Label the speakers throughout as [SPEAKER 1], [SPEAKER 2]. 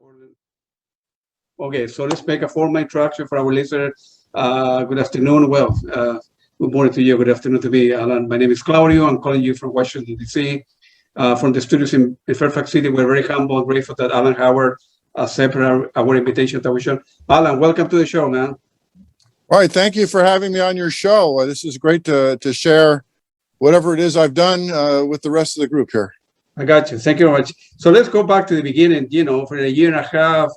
[SPEAKER 1] Recording. Okay, so let's make a formal introduction for our listeners. Good afternoon. Good morning to you. Good afternoon to me, Alan. My name is Claudio. I'm calling you from Washington, D.C., from the studios in Fairfax City. We're very humble and grateful that Alan Howarth accepted our invitation to our show. Alan, welcome to the show, man.
[SPEAKER 2] All right, thank you for having me on your show. This is great to share whatever it is I've done with the rest of the group here.
[SPEAKER 1] I got you. Thank you very much. So let's go back to the beginning. You know, for a year and a half,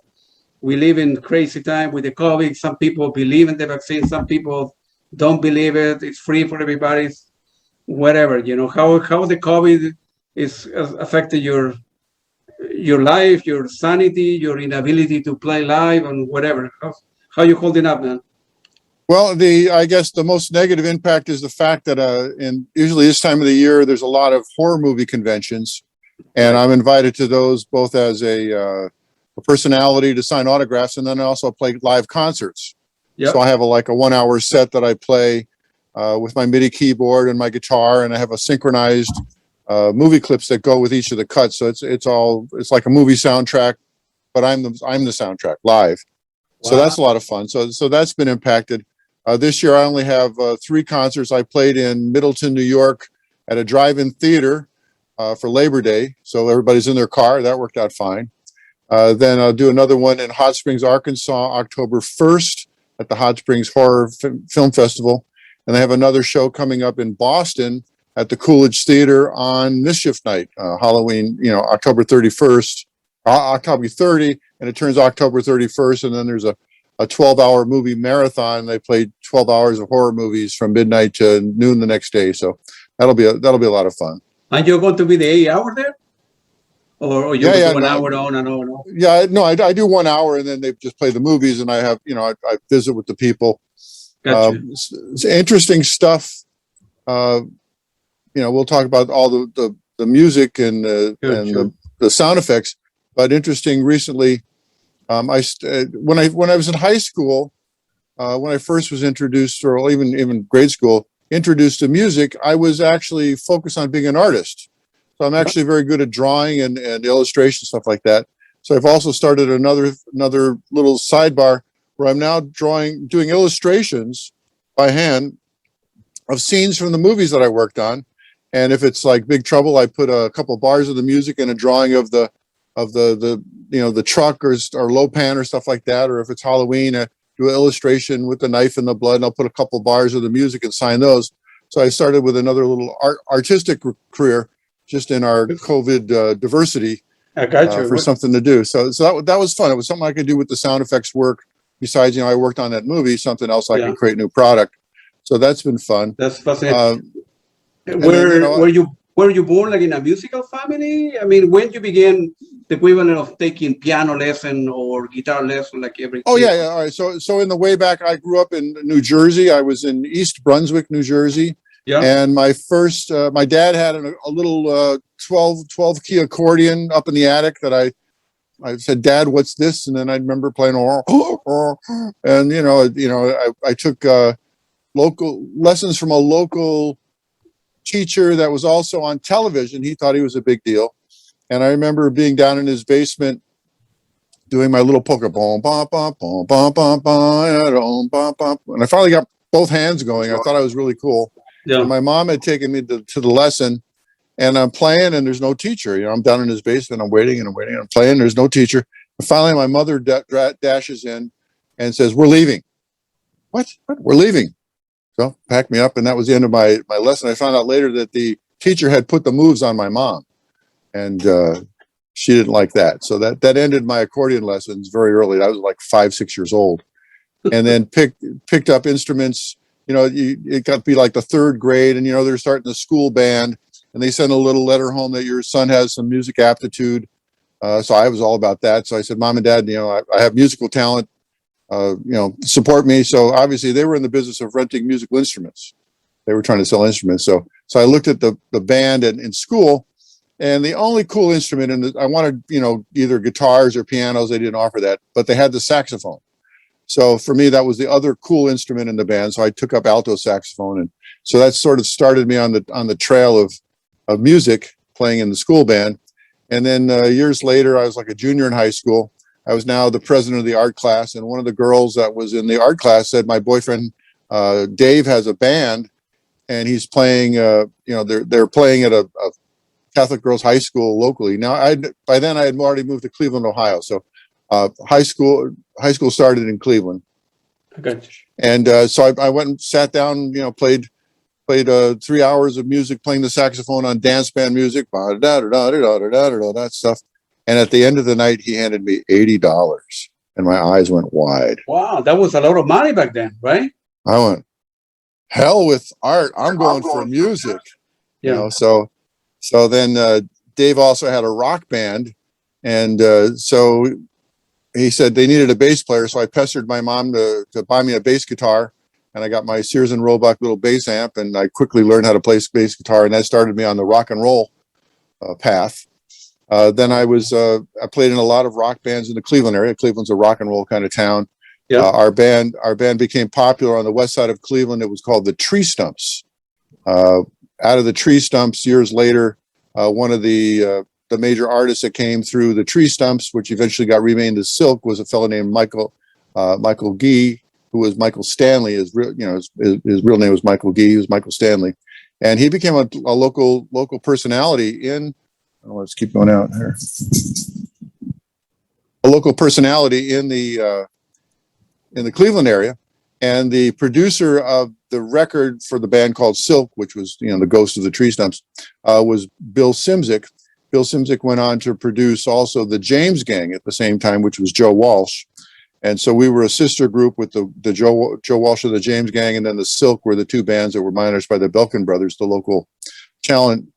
[SPEAKER 1] we live in crazy time with the COVID. Some people believe in the vaccine. Some people don't believe it. It's free for everybody. Whatever. You know, how the COVID is affected your life, your sanity, your inability to play live, and whatever. How you holding up, man?
[SPEAKER 2] Well, I guess the most negative impact is the fact that in usually this time of the year, there's a lot of horror movie conventions, and I'm invited to those both as a personality to sign autographs, and then I also play live concerts. Yep. So I have a 1 hour set that I play with my MIDI keyboard and my guitar, and I have a synchronized movie clips that go with each of the cuts. So it's like a movie soundtrack, but I'm the soundtrack live. Wow. So that's a lot of fun. So that's been impacted. This year I only have 3 concerts. I played in Middleton, New York at a drive-in theater for Labor Day. So everybody's in their car. That worked out fine. Then I'll do another one in Hot Springs, Arkansas, October 1st at the Hot Springs Horror Film Festival. And I have another show coming up in Boston at the Coolidge Theater on Mischief Night, Halloween, October 31st, October 30, and it turns October 31st. And then there's a 12-hour movie marathon. They played 12 hours of horror movies from midnight to noon the next day. So that'll be a lot of fun.
[SPEAKER 1] And you're going to be the 8 hour there? Or you do 1 hour on and on?
[SPEAKER 2] Yeah, no, I do 1 hour and then they just play the movies and I have, I visit with the people.
[SPEAKER 1] Gotcha.
[SPEAKER 2] It's interesting stuff. We'll talk about all the music and the sound effects, but interesting recently, when I was in high school, when I first was introduced, or even grade school, introduced to music, I was actually focused on being an artist. So I'm actually very good at drawing and illustration, stuff like that. So I've also started another little sidebar where I'm now doing illustrations by hand of scenes from the movies that I worked on. And if it's like Big Trouble, I put a couple bars of the music and a drawing of the truck or Lopan or stuff like that. Or if it's Halloween, I do an illustration with the knife and the blood, and I'll put a couple bars of the music and sign those. So I started with another little artistic career just in our COVID diversity.
[SPEAKER 1] I got you.
[SPEAKER 2] For something to do. So that was fun. It was something I could do with the sound effects work. Besides, I worked on that movie, something else I can create new product. So that's been fun.
[SPEAKER 1] That's fascinating. Were you born like in a musical family? I mean, when you began the equivalent of taking piano lesson or guitar lesson, like every
[SPEAKER 2] kid? Yeah. All right. So in the way back, I grew up in New Jersey. I was in East Brunswick, New Jersey. Yeah. And my dad had a little 12 key accordion up in the attic that I said, "Dad, what's this?" And then I remember playing, and I took local lessons from a local teacher that was also on television. He thought he was a big deal. And I remember being down in his basement doing my little polka, and I finally got both hands going. I thought I was really cool. Yeah. And my mom had taken me to the lesson, and I'm playing, and there's no teacher. I'm down in his basement. I'm waiting, and I'm playing. There's no teacher. And finally, my mother dashes in and says, "We're leaving." What? We're leaving. So packed me up, and that was the end of my lesson. I found out later that the teacher had put the moves on my mom, and she didn't like that. So that ended my accordion lessons very early. I was like 5-6 years old, and then picked up instruments. It got to be like the 3rd grade, and they're starting the school band, and they send a little letter home that your son has some music aptitude. So I was all about that. So I said, "Mom and Dad, I have musical talent. Support me." So obviously they were in the business of renting musical instruments. They were trying to sell instruments. So I looked at the band in school, and the only cool instrument, I wanted, either guitars or pianos. They didn't offer that, but they had the saxophone. So for me, that was the other cool instrument in the band. So I took up alto saxophone. And so that sort of started me on the trail of music, playing in the school band. And then years later, I was like a junior in high school. I was now the president of the art class, and one of the girls that was in the art class said, my boyfriend Dave has a band, and he's playing. They're playing at a Catholic girls' high school locally. Now, by then I had already moved to Cleveland, Ohio. So, high school started in Cleveland.
[SPEAKER 1] Okay.
[SPEAKER 2] And so I went and sat down. Played 3 hours of music, playing the saxophone on dance band music, that stuff. And at the end of the night, he handed me $80, and my eyes went wide.
[SPEAKER 1] Wow, that was a lot of money back then, right?
[SPEAKER 2] I went, hell with art. I'm going for music.
[SPEAKER 1] Yeah.
[SPEAKER 2] So then Dave also had a rock band, and so he said they needed a bass player. So I pestered my mom to buy me a bass guitar, and I got my Sears and Roebuck little bass amp, and I quickly learned how to play bass guitar, and that started me on the rock and roll path. Then I played in a lot of rock bands in the Cleveland area. Cleveland's a rock and roll kind of town. Yeah. Our band became popular on the west side of Cleveland. It was called the Tree Stumps. Out of the Tree Stumps, years later, one of the major artists that came through the Tree Stumps, which eventually got renamed as Silk, was a fellow named Michael Gee, who was Michael Stanley. His real name was Michael Gee. He was Michael Stanley, and he became a local personality in. Oh, let's keep going out here. A local personality in the Cleveland area, and the producer of the record for the band called Silk, which was the Ghost of the Tree Stumps, was Bill Simzik. Bill Simzik went on to produce also the James Gang at the same time, which was Joe Walsh. And so we were a sister group with the Joe Walsh of the James Gang, and then the Silk were the two bands that were managed by the Belkin brothers, the local talent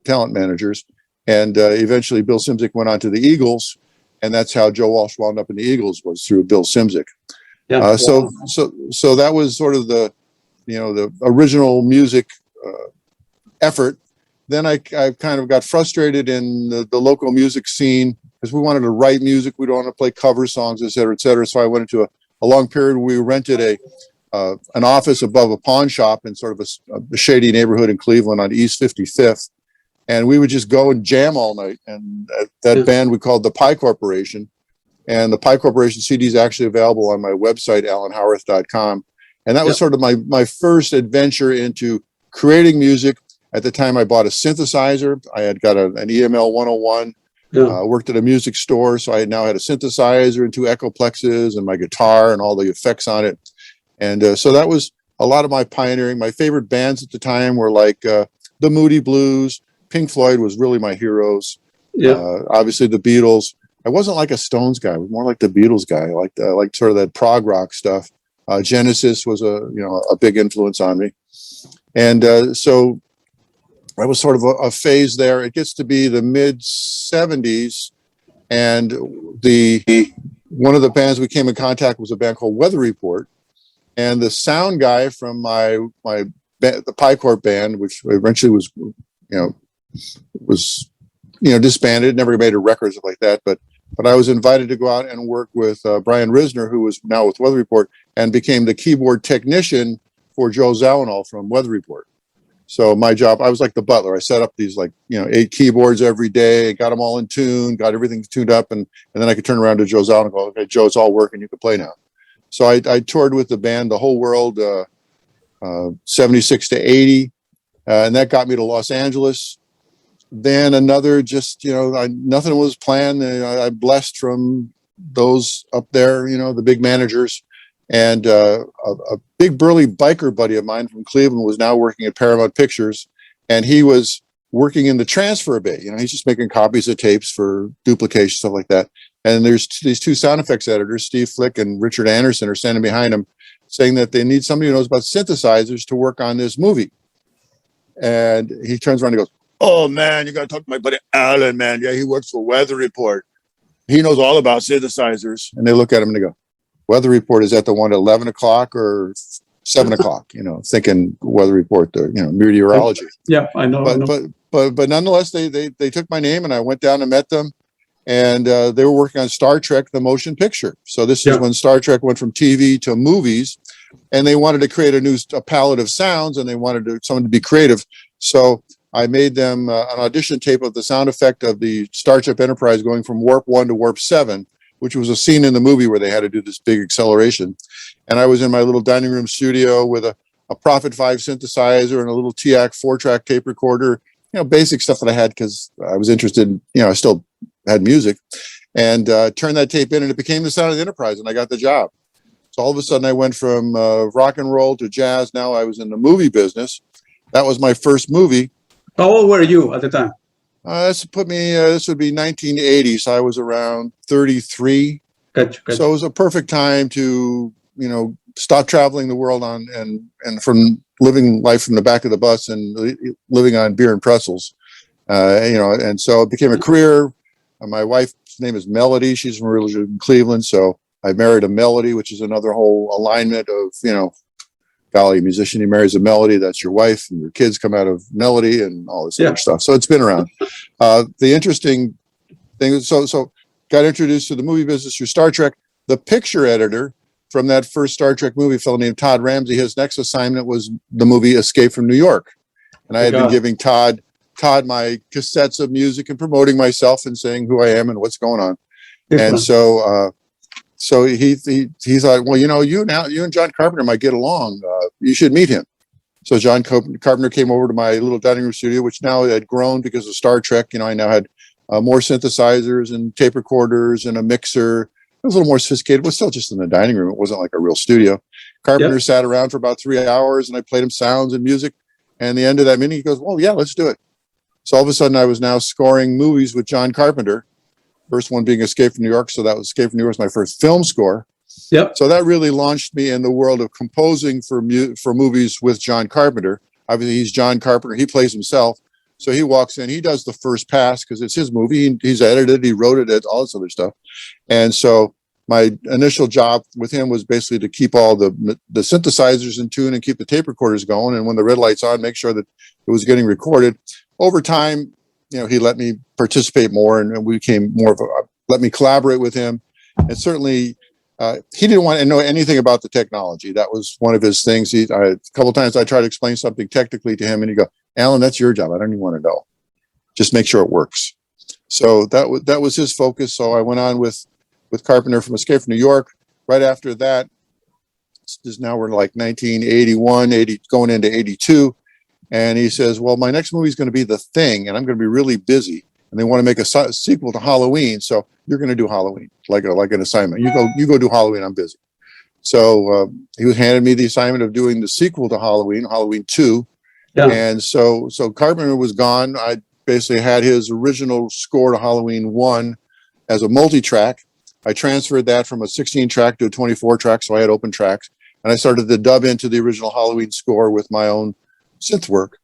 [SPEAKER 2] managers. And eventually Bill Simzik went on to the Eagles, and that's how Joe Walsh wound up in the Eagles, was through Bill Simzik. Yeah. So that was sort of the original music effort. Then I kind of got frustrated in the local music scene, because we wanted to write music. We don't want to play cover songs, et cetera, et cetera. So I went into a long period where we rented an office above a pawn shop in sort of a shady neighborhood in Cleveland on East 55th. And we would just go and jam all night. And that band we called the Pie Corporation. And the Pie Corporation CD is actually available on my website, alanhowarth.com. And that was sort of my first adventure into creating music. At the time, I bought a synthesizer. I had got an EML 101. Worked at a music store, so I now had a synthesizer and two Echoplexes and my guitar and all the effects on it. And so that was a lot of my pioneering. My favorite bands at the time were like the Moody Blues. Pink Floyd was really my heroes. Obviously the Beatles. I wasn't like a Stones guy. I was more like the Beatles guy. I liked sort of that prog rock stuff. Genesis was a big influence on me. And so I was sort of a phase there. It gets to be the mid 70s, and one of the bands we came in contact was a band called Weather Report, and the sound guy from the Pie Corp band, which eventually was disbanded, never made a record, stuff like that. But I was invited to go out and work with Brian Risner, who was now with Weather Report, and became the keyboard technician for Joe Zawinul from Weather Report. So my job, I was like the butler. I set up these 8 keyboards every day, got them all in tune, got everything tuned up, and then I could turn around to Joe Zawinul and go, okay, Joe, it's all working, you can play now. So I toured with the band the whole world, 76 to 80, and that got me to Los Angeles. Then another, nothing was planned. I blessed from those up there, the big managers. And a big burly biker buddy of mine from Cleveland was now working at Paramount Pictures, and he was working in the transfer bay. He's just making copies of tapes for duplication, stuff like that. And there's these two sound effects editors, Steve Flick and Richard Anderson, are standing behind him saying that they need somebody who knows about synthesizers to work on this movie. And he turns around and goes, "Oh man, you got to talk to my buddy Alan, man. Yeah, he works for Weather Report. He knows all about synthesizers." And they look at him and they go, "Weather Report, is that the one at 11 o'clock or 7 o'clock?" Thinking Weather Report, meteorology.
[SPEAKER 1] Yeah, I know.
[SPEAKER 2] But nonetheless, they took my name, and I went down and met them. And they were working on Star Trek, the motion picture. So this is when Star Trek went from TV to movies, and they wanted to create a palette of sounds, and they wanted someone to be creative. So I made them an audition tape of the sound effect of the Starship Enterprise going from warp 1 to warp 7. which was a scene in the movie where they had to do this big acceleration. And I was in my little dining room studio with a Prophet 5 synthesizer and a little TAC 4-track tape recorder, basic stuff that I had because I was interested in, I still had music, and turned that tape in, and it became the sound of the Enterprise, and I got the job. So all of a sudden I went from rock and roll to jazz. Now I was in the movie business. That was my first movie.
[SPEAKER 1] How old were you at the time?
[SPEAKER 2] This would be 1980. So I was around 33.
[SPEAKER 1] Gotcha.
[SPEAKER 2] So it was a perfect time to, stop traveling the world and from living life from the back of the bus and living on beer and pretzels, and so it became a career. My wife's name is Melody. She's from originally in Cleveland. So I married a Melody, which is another whole alignment of, golly, a musician, he marries a Melody, that's your wife, and your kids come out of Melody and all this other stuff. So it's been around. The interesting thing is, so got introduced to the movie business through Star Trek. The picture editor from that first Star Trek movie, a fellow named Todd Ramsey, his next assignment was the movie Escape from New York. And I had been giving Todd my cassettes of music and promoting myself and saying who I am and what's going on. And so he thought, well, you and John Carpenter might get along. You should meet him. So John Carpenter came over to my little dining room studio, which now had grown because of Star Trek. I now had more synthesizers and tape recorders and a mixer. It was a little more sophisticated, but still just in the dining room. It wasn't like a real studio. Carpenter sat around for about 3 hours, and I played him sounds and music. And the end of that meeting, he goes, well, yeah, let's do it. So all of a sudden, I was now scoring movies with John Carpenter. First one being Escape from New York. So that was Escape from New York was my first film score.
[SPEAKER 1] Yep.
[SPEAKER 2] So that really launched me in the world of composing for movies with John Carpenter. Obviously, he's John Carpenter. He plays himself. So he walks in, he does the first pass because it's his movie. He's edited, he wrote it, all this other stuff. And so my initial job with him was basically to keep all the synthesizers in tune and keep the tape recorders going. And when the red light's on, make sure that it was getting recorded. Over time, he let me participate more, and we became more of let me collaborate with him. And certainly he didn't want to know anything about the technology. That was one of his things. A couple of times I tried to explain something technically to him, and he'd go, Alan, that's your job. I don't even want to know. Just make sure it works. So that was his focus. So I went on with Carpenter from Escape from New York. Right after that, now we're in like 1981, going into 82. And he says, well, my next movie is going to be The Thing, and I'm going to be really busy. And they want to make a sequel to Halloween. So you're going to do Halloween, like an assignment. You go do Halloween. I'm busy. So he handed me the assignment of doing the sequel to Halloween 2. Yeah. And so Carpenter was gone. I basically had his original score to Halloween 1 as a multi-track. I transferred that from a 16-track to a 24-track, so I had open tracks. And I started to dub into the original Halloween score with my own synth work.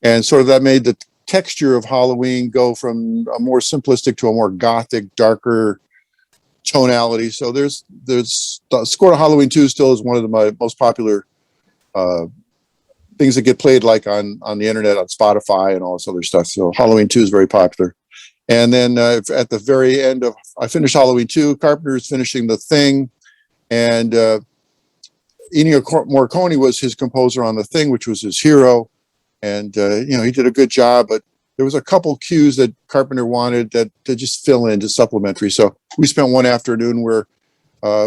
[SPEAKER 2] And sort of that made the texture of Halloween go from a more simplistic to a more gothic, darker tonality. So there's the score to Halloween 2 still is one of my most popular things that get played like on the internet, on Spotify and all this other stuff. So Halloween 2 is very popular. And then at the very end I finished Halloween 2, Carpenter's finishing The Thing, and Ennio Morricone was his composer on The Thing, which was his hero. And, he did a good job, but there was a couple cues that Carpenter wanted that to just fill in, just supplementary. So we spent one afternoon where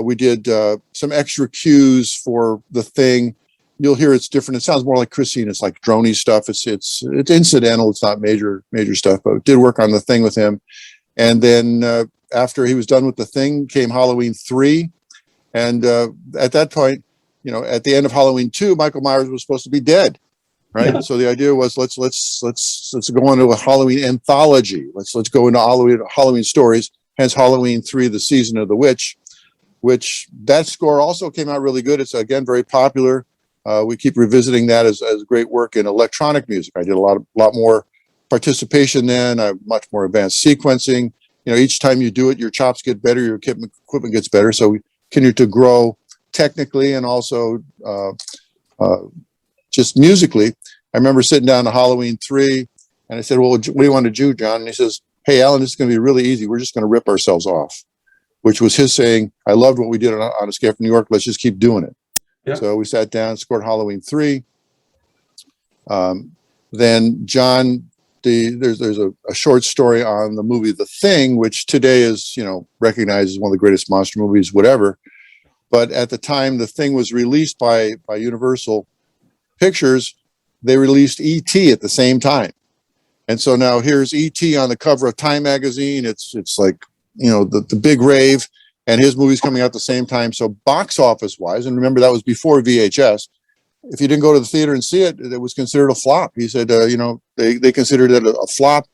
[SPEAKER 2] we did some extra cues for The Thing. You'll hear it's different. It sounds more like Christine. It's like droney stuff. It's incidental. It's not major stuff, but did work on The Thing with him. And then after he was done with The Thing came Halloween 3. And at that point, at the end of Halloween 2, Michael Myers was supposed to be dead. Right. Yeah. So the idea was let's go into a Halloween anthology. Let's go into Halloween stories. Hence Halloween 3, The Season of the Witch, which that score also came out really good. It's again very popular. We keep revisiting that as great work in electronic music. I did a lot more participation then. Much more advanced sequencing. Each time you do it, your chops get better, your equipment gets better. So we continue to grow technically and also just musically. I remember sitting down to Halloween 3, and I said, well, what do you want to do, John? And he says, hey, Alan, this is going to be really easy. We're just going to rip ourselves off, which was his saying, I loved what we did on Escape from New York. Let's just keep doing it. Yeah. So we sat down, scored Halloween 3. Then John there's a short story on the movie The Thing, which today is, recognized as one of the greatest monster movies, whatever. But at the time The Thing was released by Universal Pictures, they released E.T. at the same time. And so now here's E.T. on the cover of Time magazine. It's like, the big rave, and his movie's coming out at the same time. So box office wise, and remember that was before VHS, if you didn't go to the theater and see it, it was considered a flop. He said, they considered it a flop.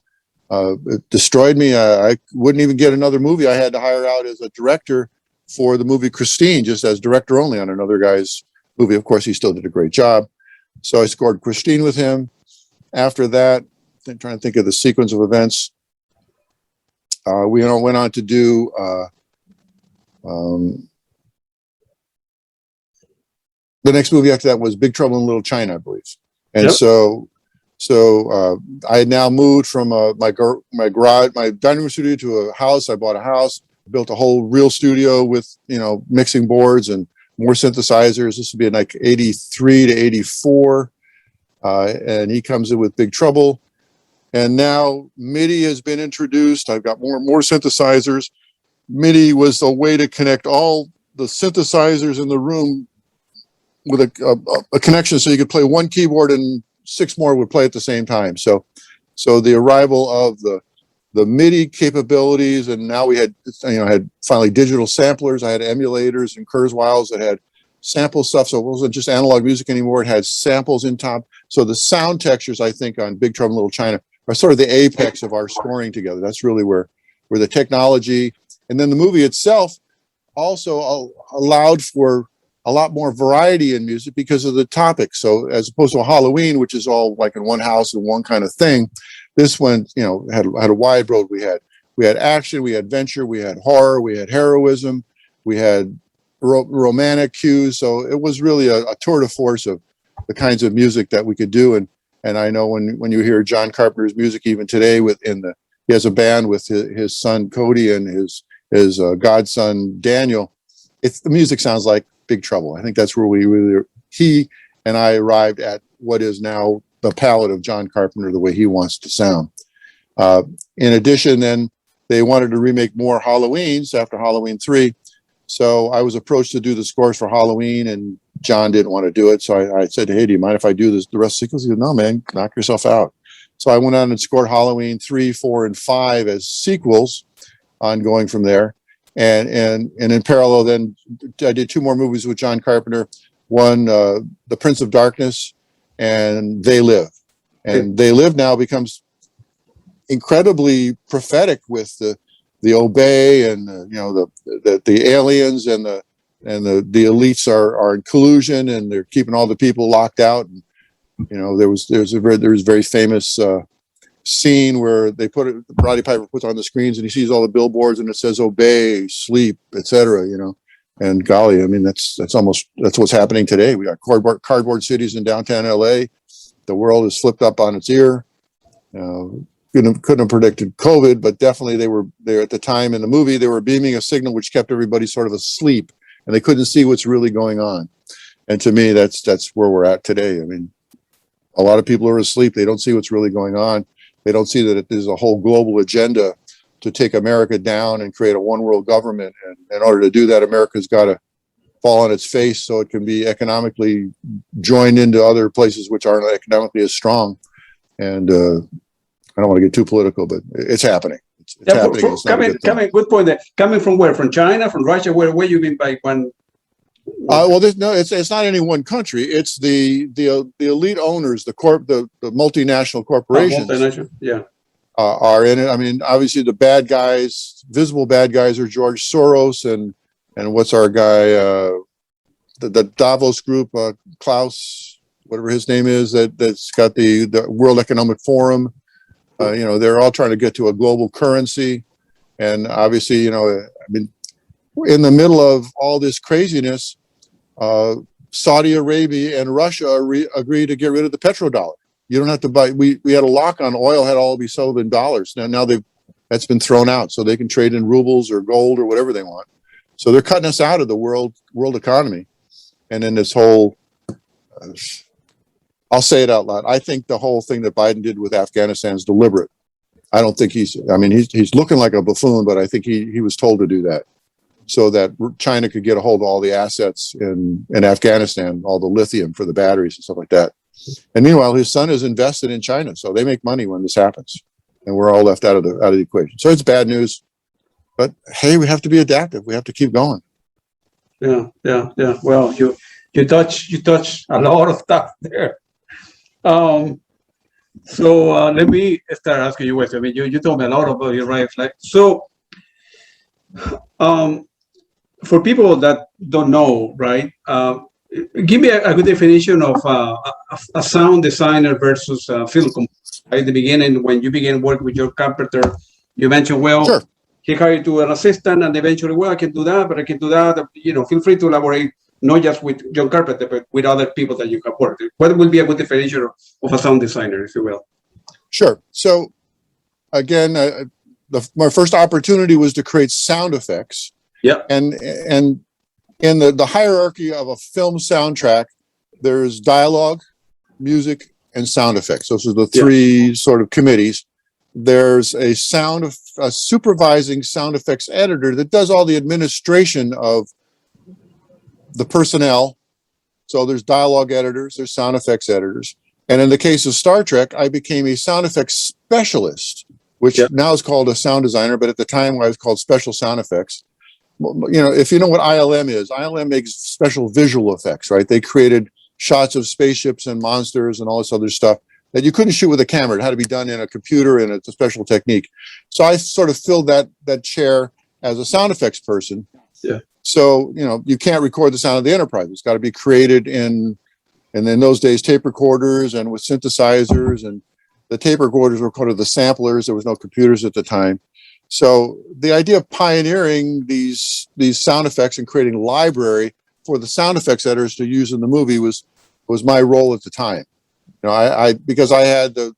[SPEAKER 2] It destroyed me. I wouldn't even get another movie. I had to hire out as a director for the movie Christine, just as director only on another guy's movie. Of course, he still did a great job. So I scored Christine with him. After that, I'm trying to think of the sequence of events. We went on to do the next movie after that was Big Trouble in Little China, I believe. And yep. So I had now moved from my garage, my dining room studio, to a house. I bought a house, built a whole real studio with, mixing boards and more synthesizers. This would be in like 83 to 84. And he comes in with Big Trouble. And now MIDI has been introduced. I've got more synthesizers. MIDI was a way to connect all the synthesizers in the room with a connection, so you could play one keyboard and 6 more would play at the same time. So the arrival of the MIDI capabilities, and now we had finally digital samplers. I had emulators and Kurzweils that had sample stuff, so it wasn't just analog music anymore. It had samples in top. So the sound textures, I think, on Big Trouble in Little China are sort of the apex of our scoring together. That's really where the technology, and then the movie itself also allowed for a lot more variety in music because of the topic. So as opposed to a Halloween, which is all like in one house and one kind of thing, this one, had a wide road. We had action, we had adventure, we had horror, we had heroism, we had romantic cues. So it was really a tour de force of the kinds of music that we could do. And I know when you hear John Carpenter's music, even today, he has a band with his son Cody and his godson Daniel. The music sounds like Big Trouble. I think that's where he and I arrived at what is now the palette of John Carpenter, the way he wants to sound. In addition, then they wanted to remake more Halloweens after Halloween 3. So I was approached to do the scores for Halloween, and John didn't want to do it. So I said, hey, do you mind if I do the rest of the sequels? He said, no, man, knock yourself out. So I went on and scored Halloween 3, 4, and 5 as sequels, ongoing from there. And in parallel, then I did 2 more movies with John Carpenter. One, The Prince of Darkness, and They Live. And They Live now becomes incredibly prophetic with the obey and the aliens and the elites are in collusion, and they're keeping all the people locked out. And there was very famous scene where they Roddy Piper puts on the screens and he sees all the billboards and it says obey, sleep, etc. And golly, I mean that's what's happening today. We got cardboard cities in downtown LA. The world is flipped up on its ear. Couldn't have predicted COVID, but definitely they were there at the time in the movie. They were beaming a signal which kept everybody sort of asleep, and they couldn't see what's really going on. And to me, that's where we're at today. I mean, a lot of people are asleep. They don't see what's really going on. They don't see that there's a whole global agenda to take America down and create a one world government. And in order to do that, America's got to fall on its face so it can be economically joined into other places which aren't economically as strong. And I don't want to get too political, but it's happening. It's happening.
[SPEAKER 1] Good point there. Coming from where? From China? From Russia? Where you been by one?
[SPEAKER 2] Well, it's not any one country. It's the elite owners, the multinational corporations.
[SPEAKER 1] Yeah.
[SPEAKER 2] Are in it. I mean, obviously the bad guys, visible bad guys, are George Soros and what's our guy, the Davos group, Klaus, whatever his name is, that's got the World Economic Forum. They're all trying to get to a global currency, and obviously, I mean, in the middle of all this craziness, Saudi Arabia and Russia agreed to get rid of the petrodollar. You don't have to buy. We had a lock on oil; had all be sold in dollars. Now that's been thrown out, so they can trade in rubles or gold or whatever they want. So they're cutting us out of the world economy, and then this whole I'll say it out loud. I think the whole thing that Biden did with Afghanistan is deliberate. I don't think he's looking like a buffoon, but I think he was told to do that so that China could get a hold of all the assets in Afghanistan, all the lithium for the batteries and stuff like that. And meanwhile, his son is invested in China, so they make money when this happens, and we're all left out of the equation. So it's bad news, but hey, we have to be adaptive. We have to keep going.
[SPEAKER 1] Yeah. Well, you touch a lot of stuff there. So let me start asking you questions. I mean, you told me a lot about your right flag. So, for people that don't know, right? Give me a good definition of a sound designer versus a film composer. Right? At the beginning, when you began working with John Carpenter, you mentioned, well,
[SPEAKER 2] sure,
[SPEAKER 1] he hired you an assistant, and eventually, well, I can do that, but I can do that. You know, feel free to elaborate, not just with John Carpenter, but with other people that you have worked with. What will be a good definition of a sound designer, if you will?
[SPEAKER 2] Sure. So, again, my first opportunity was to create sound effects.
[SPEAKER 1] Yeah.
[SPEAKER 2] And in the hierarchy of a film soundtrack, there's dialogue, music, and sound effects. Those are the three sort of committees. There's a supervising sound effects editor that does all the administration of the personnel. So there's dialogue editors, there's sound effects editors. And in the case of Star Trek, I became a sound effects specialist, which now is called a sound designer, but at the time I was called special sound effects. You know, if you know what ILM is, ILM makes special visual effects, right? They created shots of spaceships and monsters and all this other stuff that you couldn't shoot with a camera. It had to be done in a computer, and it's a special technique. So I sort of filled that chair as a sound effects person.
[SPEAKER 1] Yeah.
[SPEAKER 2] So, you know, you can't record the sound of the Enterprise. It's got to be created in those days, tape recorders and with synthesizers, and the tape recorders were called the samplers. There was no computers at the time. So the idea of pioneering these sound effects and creating a library for the sound effects editors to use in the movie was my role at the time. You know, I because I had the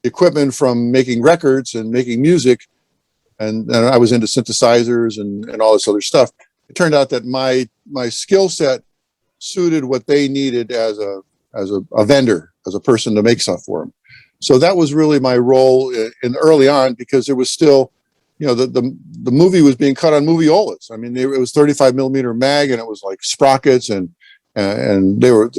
[SPEAKER 2] equipment from making records and making music, and I was into synthesizers and all this other stuff. It turned out that my skill set suited what they needed as a vendor, as a person to make stuff for them. So that was really my role in early on, because there was still, you know, the movie was being cut on moviolas. I mean, it was 35 millimeter mag, and it was like sprockets, and they were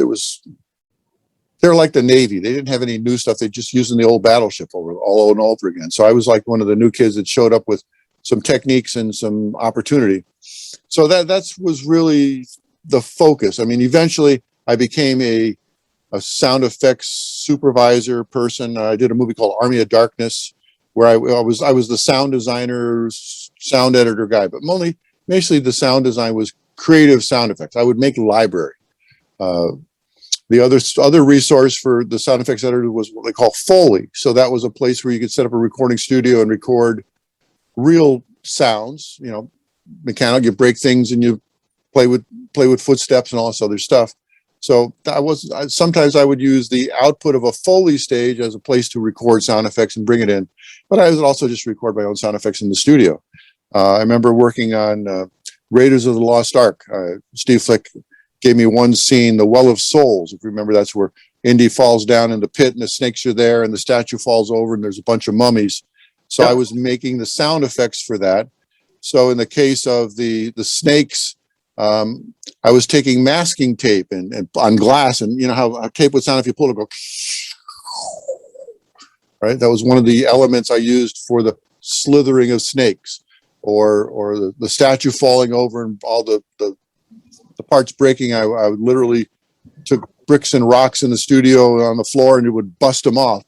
[SPEAKER 2] like the Navy. They didn't have any new stuff. They just using the old battleship all over again. So I was like one of the new kids that showed up with some techniques and some opportunity. So that was really the focus. I mean, eventually I became a sound effects supervisor person. I did a movie called Army of Darkness, where I was the sound designer, sound editor guy, but mostly the sound design was creative sound effects. I would make a library. The other resource for the sound effects editor was what they call Foley. So that was a place where you could set up a recording studio and record real sounds, you know, mechanical. You break things and you play with footsteps and all this other stuff. So sometimes I would use the output of a Foley stage as a place to record sound effects and bring it in. But I would also just record my own sound effects in the studio. I remember working on Raiders of the Lost Ark. Steve Flick gave me one scene, the Well of Souls. If you remember, that's where Indy falls down in the pit and the snakes are there and the statue falls over and there's a bunch of mummies. So I was making the sound effects for that. So in the case of the snakes, I was taking masking tape and on glass, and you know how tape would sound if you pull it, go, right? That was one of the elements I used for the slithering of snakes, or the statue falling over and all the parts breaking. I would literally took bricks and rocks in the studio on the floor, and it would bust them off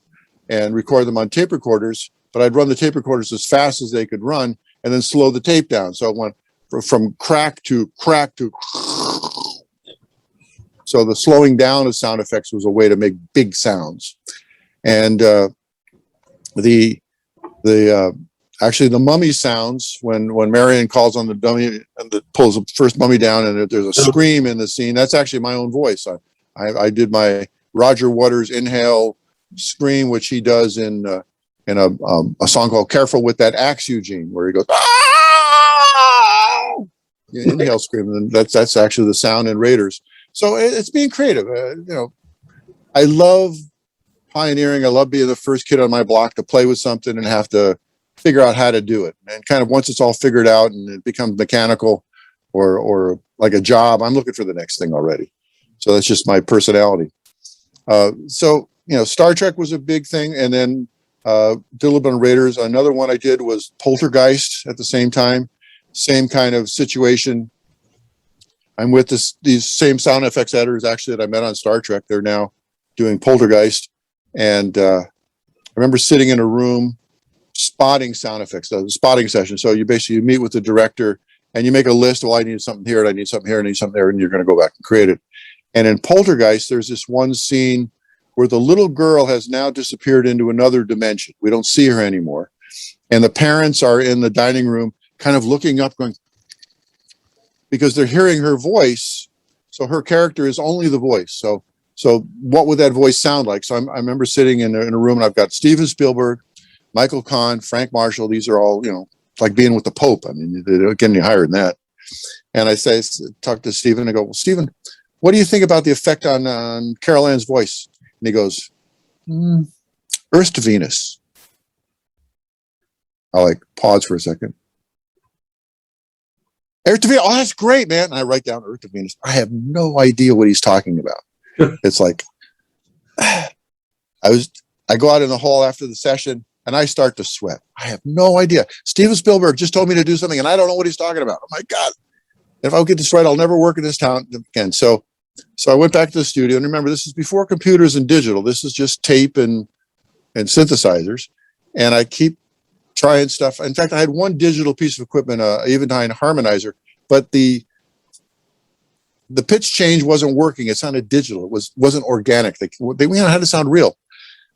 [SPEAKER 2] and record them on tape recorders. But I'd run the tape recorders as fast as they could run, and then slow the tape down. So it went from crack to crack to. So the slowing down of sound effects was a way to make big sounds. And actually the mummy sounds, when Marion calls on the dummy and pulls the first mummy down and there's a scream in the scene, that's actually my own voice. I did my Roger Waters inhale scream, which he does in a song called Careful with That Axe, Eugene, where he goes, inhale scream, and that's actually the sound in Raiders. So it's being creative. You know, I love pioneering. I love being the first kid on my block to play with something and have to figure out how to do it. And kind of once it's all figured out and it becomes mechanical or like a job, I'm looking for the next thing already. So that's just my personality. So, Star Trek was a big thing. And then did a little bit on Raiders. Another one I did was Poltergeist at the same time. Same kind of situation. I'm with these same sound effects editors actually that I met on Star Trek. They're now doing Poltergeist. And I remember sitting in a room spotting sound effects, the spotting session. So you meet with the director and you make a list. Well, I need something here, and I need something here, and I need something there, and you're going to go back and create it. And in Poltergeist, there's this one scene where the little girl has now disappeared into another dimension. We don't see her anymore. And the parents are in the dining room kind of looking up going, because they're hearing her voice. So her character is only the voice. So what would that voice sound like? So I remember sitting in a room and I've got Steven Spielberg, Michael Kahn, Frank Marshall. These are all, like being with the Pope. I mean, they don't get any higher than that. And I talk to Steven and I go, well, Steven, what do you think about the effect on Carol Ann's voice? And he goes, Earth to Venus. I pause for a second. Earth to Venus. Oh, that's great, man. And I write down Earth to Venus. I have no idea what he's talking about. It's like, I go out in the hall after the session and I start to sweat. I have no idea. Steven Spielberg just told me to do something and I don't know what he's talking about. Oh my God. If I get this right, I'll never work in this town again. So I went back to the studio, and remember, this is before computers and digital. This is just tape and synthesizers. And I keep trying stuff. In fact, I had one digital piece of equipment, Eventide harmonizer, but the pitch change wasn't working. It sounded digital. It wasn't organic. They had to sound real.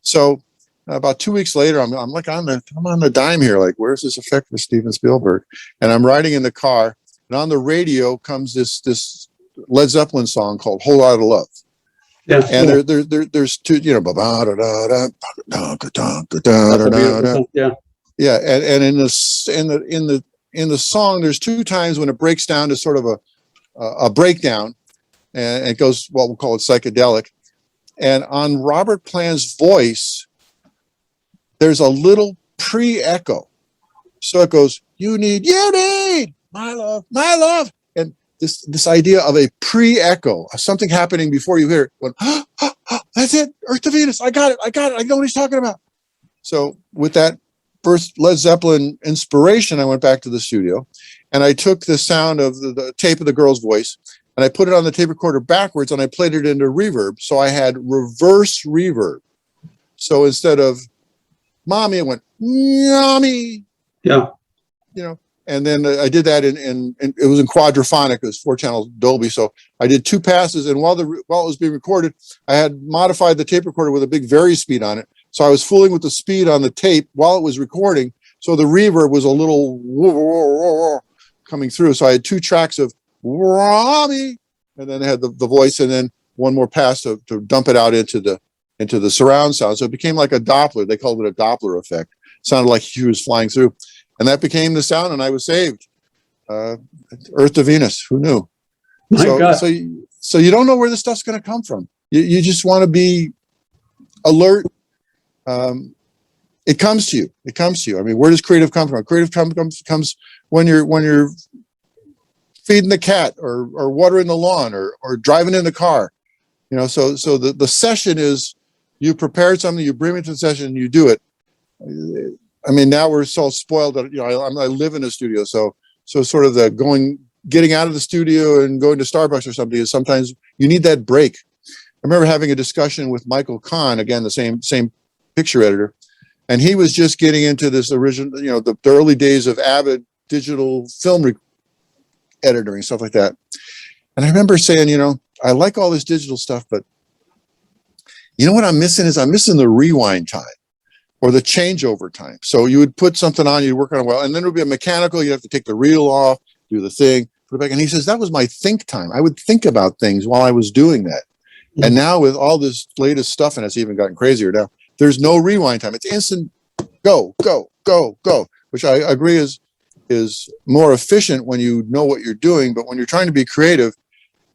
[SPEAKER 2] So about 2 weeks later, I'm like I'm on the dime here. Like, where's this effect for Steven Spielberg? And I'm riding in the car, and on the radio comes this Led Zeppelin song called "Whole Lot of Love." Yeah, and there's two, yeah, and in the song, there's two times when it breaks down to sort of a breakdown, and it goes, well, we'll call it psychedelic. And on Robert Plant's voice, there's a little pre-echo. So it goes, you need my love. And this idea of a pre-echo, of something happening before you hear it. When, that's it, Earth to Venus. I got it. I know what he's talking about. So with that first Led Zeppelin inspiration, I went back to the studio and I took the sound of the tape of the girl's voice and I put it on the tape recorder backwards and I played it into reverb. So I had reverse reverb. So instead of mommy, it went, mommy. Yeah. And then I did that in it was in quadraphonic. It was 4-channel Dolby. So I did 2 passes. And while it was being recorded, I had modified the tape recorder with a big vari-speed on it. So I was fooling with the speed on the tape while it was recording. So the reverb was a little coming through. So I had 2 tracks of mommy, and then I had the voice, and then one more pass to dump it out into the surround sound. So it became like a Doppler. They called it a Doppler effect. It sounded like he was flying through. And that became the sound, and I was saved. Earth to Venus. Who knew? So you don't know where this stuff's going to come from. You just want to be alert. It comes to you. I mean, where does creative come from? Creative comes when you're feeding the cat or watering the lawn or driving in the car. So the session is you prepared something, you bring it to the session, and you do it. I mean, now we're so spoiled that I live in a studio, so sort of getting out of the studio and going to Starbucks or something is sometimes you need that break. I remember having a discussion with Michael Kahn, again the same picture editor, and he was just getting into this original, the early days of Avid digital film editing and stuff like that. And I remember saying, I like all this digital stuff, but what I'm missing the rewind time. Or the changeover time. So you would put something on, you'd work on it well, and then it would be a mechanical, you have to take the reel off, do the thing, put it back. And he says, that was my think time. I would think about things while I was doing that. Mm-hmm. And now with all this latest stuff, and it's even gotten crazier now, there's no rewind time. It's instant go, which I agree is more efficient when you know what you're doing. But when you're trying to be creative,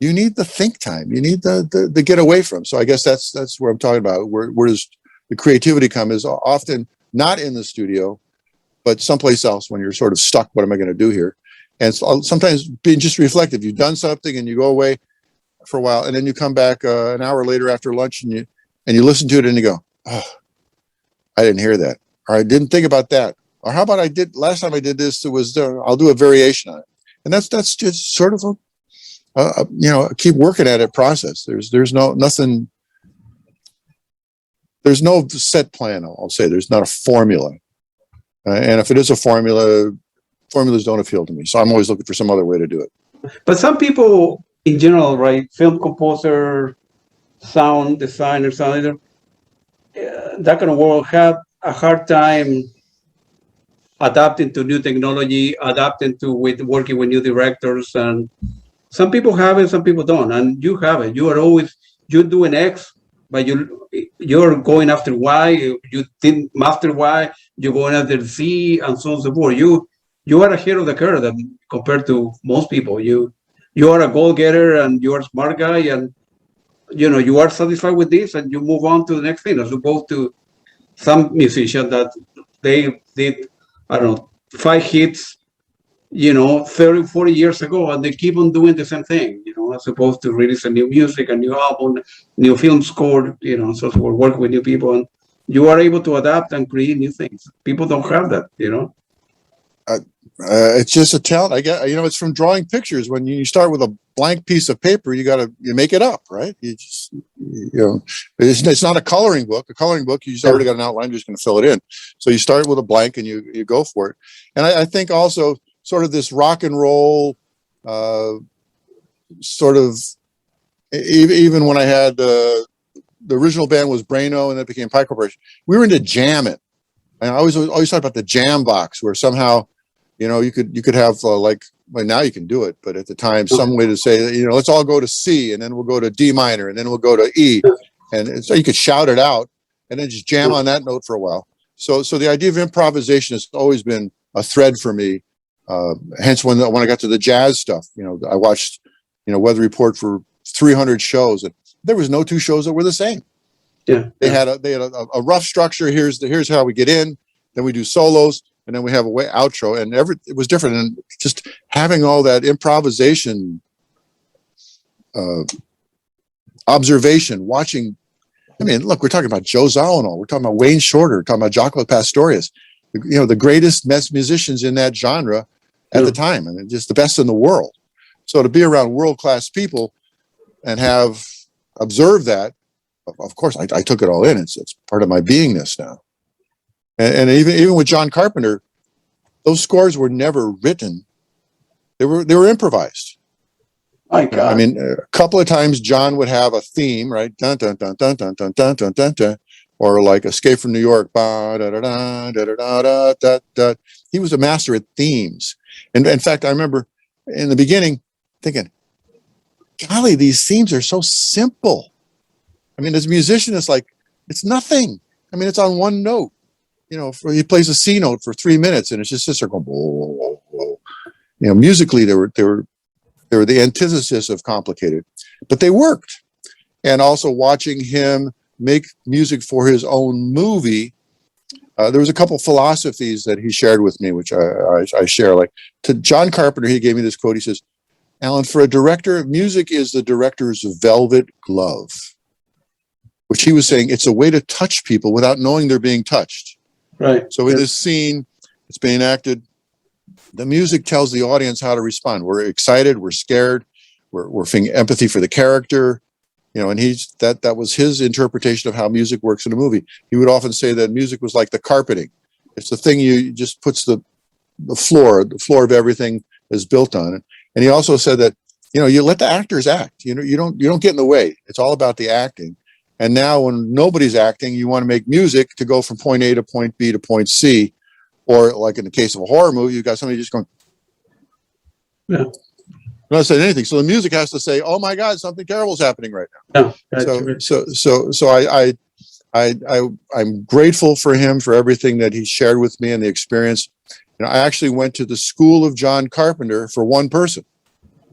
[SPEAKER 2] you need the think time. You need the get away from. So I guess that's where I'm talking about. Where does the creativity come? Is often not in the studio, but someplace else when you're sort of stuck. What am I going to do here? And so sometimes being just reflective. You've done something and you go away for a while, and then you come back an hour later after lunch and you listen to it and you go, oh, I didn't hear that, or I didn't think about that, or how about I did last time I did this? It was I'll do a variation on it, and that's just sort of keep working at it process. There's nothing. There's no set plan. I'll say there's not a formula, and if it is a formula, formulas don't appeal to me. So I'm always looking for some other way to do it.
[SPEAKER 1] But some people, in general, right, film composer, sound designer, sound editor, that kind of world have a hard time adapting to new technology, adapting to working with new directors, and some people have it, some people don't, and you have it. You're doing X, but you're going after Y. You didn't master Y. You're going after Z, and so on and so forth. You are ahead of the curve compared to most people. You are a goal getter, and you are a smart guy, and you are satisfied with this, and you move on to the next thing, as opposed to some musicians that they did, I don't know, 5 hits, 30, 40 years ago, and they keep on doing the same thing, as opposed to release a new music, a new album, new film score, so we're working with new people, and you are able to adapt and create new things. People don't have that,
[SPEAKER 2] It's just a talent. I guess, it's from drawing pictures. When you start with a blank piece of paper, you make it up, right? It's not a coloring book. A coloring book, you just already got an outline, you're just going to fill it in. So you start with a blank and you go for it. And I think also sort of this rock and roll, sort of, even when I had the original band was Braino and then it became Pie Corporation, we were into jamming. And I always talk about the jam box, where somehow, you could have now you can do it, but at the time, some way to say, let's all go to C, and then we'll go to D minor, and then we'll go to E, and so you could shout it out, and then just jam on that note for a while. So the idea of improvisation has always been a thread for me. Hence, when I got to the jazz stuff, I watched, Weather Report for 300 shows, and there was no 2 shows that were the same.
[SPEAKER 1] Yeah,
[SPEAKER 2] they had a rough structure. Here's how we get in, then we do solos, and then we have a outro, and it was different. And just having all that improvisation, observation, watching. I mean, look, we're talking about Joe Zawinul, we're talking about Wayne Shorter, we're talking about Jaco Pastorius, the greatest musicians in that genre at the time, and just the best in the world. So to be around world-class people and have observed that, of course, I took it all in. It's part of my beingness now. And even with John Carpenter, those scores were never written; they were improvised.
[SPEAKER 1] My God.
[SPEAKER 2] I mean, a couple of times John would have a theme, right? Dun dun dun dun dun dun dun dun dun dun, or like Escape from New York. Ba da da da da da da da da. He was a master at themes, and in fact, I remember in the beginning thinking, "Golly, these themes are so simple." I mean, as a musician, it's like it's nothing. I mean, it's on one note. He plays a C note for 3 minutes, and it's just this going, whoa, whoa, whoa. Musically, they were the antithesis of complicated, but they worked. And also watching him make music for his own movie, there was a couple philosophies that he shared with me, which I share. Like to John Carpenter, he gave me this quote. He says, "Alan, for a director, music is the director's velvet glove," which he was saying it's a way to touch people without knowing they're being touched.
[SPEAKER 1] Right.
[SPEAKER 2] So in this scene, it's being acted. The music tells the audience how to respond. We're excited. We're scared. We're feeling empathy for the character. And that was his interpretation of how music works in a movie. He would often say that music was like the carpeting. It's the thing you just puts the floor of everything is built on it. And he also said that, you let the actors act. You don't get in the way. It's all about the acting. And now when nobody's acting, you want to make music to go from point A to point B to point C. Or like in the case of a horror movie, you've got somebody just going,
[SPEAKER 1] yeah,
[SPEAKER 2] not saying anything. So the music has to say, "Oh my God, something terrible is happening right now."
[SPEAKER 1] Yeah,
[SPEAKER 2] so I'm grateful for him for everything that he shared with me and the experience. I actually went to the school of John Carpenter for one person.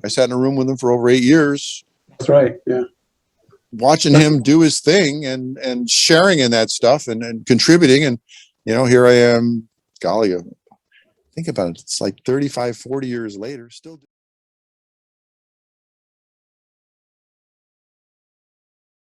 [SPEAKER 2] I sat in a room with him for over 8 years.
[SPEAKER 1] That's right. Yeah.
[SPEAKER 2] Watching him do his thing and sharing in that stuff and contributing. And, here I am, golly, think about it. It's like 35, 40 years later, still